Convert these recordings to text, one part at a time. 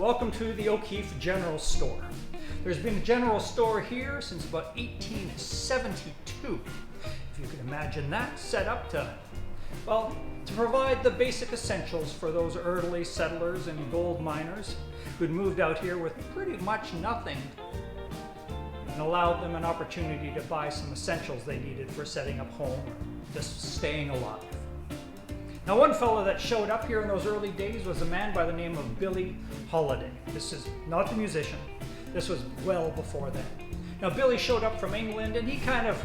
Welcome to the O'Keefe General Store. There's been a general store here since about 1872. If you can imagine that, set up to provide the basic essentials for those early settlers and gold miners who'd moved out here with pretty much nothing, and allowed them an opportunity to buy some essentials they needed for setting up home or just staying alive. Now, one fellow that showed up here in those early days was a man by the name of Billy Holiday. This is not the musician. This was well before then. Now, Billy showed up from England, and he kind of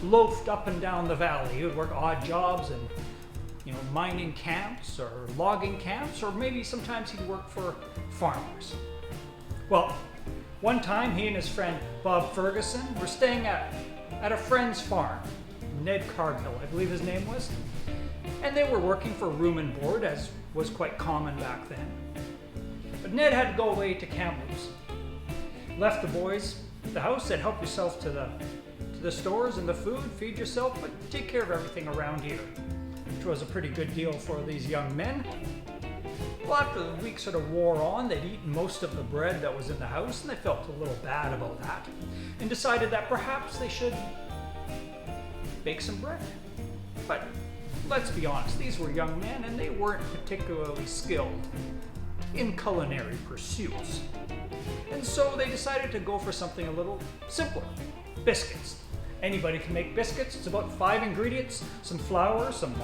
loafed up and down the valley. He would work odd jobs and, mining camps or logging camps, or maybe sometimes he'd work for farmers. Well, one time he and his friend Bob Ferguson were staying at a friend's farm, Ned Cargill, I believe his name was. And they were working for room and board, as was quite common back then. But Ned had to go away to Campbell's. Left the boys at the house, said, help yourself to the stores and the food, feed yourself, but take care of everything around here, which was a pretty good deal for these young men. Well, after the week sort of wore on, they'd eaten most of the bread that was in the house, and they felt a little bad about that, and decided that perhaps they should bake some bread. But let's be honest, these were young men, and they weren't particularly skilled in culinary pursuits. And so they decided to go for something a little simpler: biscuits. Anybody can make biscuits. It's about 5 ingredients: some flour, some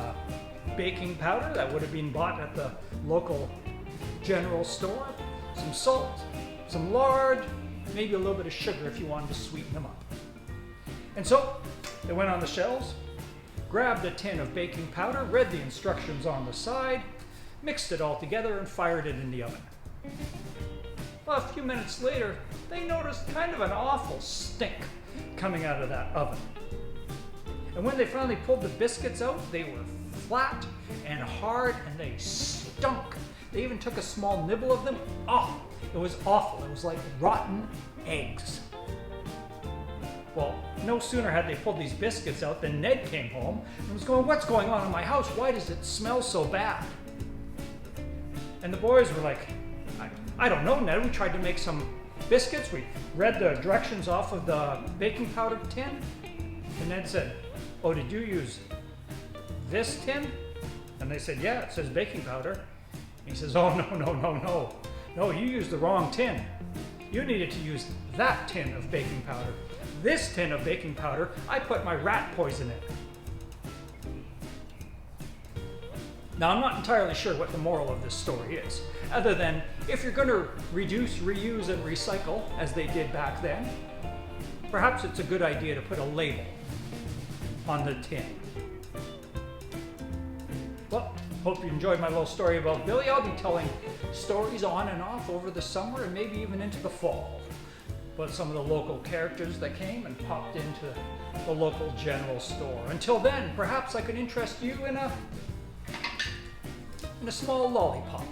baking powder that would have been bought at the local general store, some salt, some lard, maybe a little bit of sugar if you wanted to sweeten them up. And so they went on the shelves, grabbed a tin of baking powder, read the instructions on the side, mixed it all together, and fired it in the oven. Well, a few minutes later, they noticed kind of an awful stink coming out of that oven. And when they finally pulled the biscuits out, they were flat and hard, and they stunk. They even took a small nibble of them. Oh, it was awful. It was like rotten eggs. Well, no sooner had they pulled these biscuits out than Ned came home and was going, what's going on in my house? Why does it smell so bad? And the boys were like, I don't know, Ned. We tried to make some biscuits. We read the directions off of the baking powder tin. And Ned said, oh, did you use this tin? And they said, yeah, it says baking powder. And he says, oh, no. No, you used the wrong tin. You needed to use that tin of baking powder. This tin of baking powder, I put my rat poison in. Now, I'm not entirely sure what the moral of this story is, other than if you're going to reduce, reuse, and recycle, as they did back then, perhaps it's a good idea to put a label on the tin. Well, hope you enjoyed my little story about Billy. I'll be telling stories on and off over the summer and maybe even into the fall about some of the local characters that came and popped into the local general store. Until then, perhaps I could interest you in a small lollipop.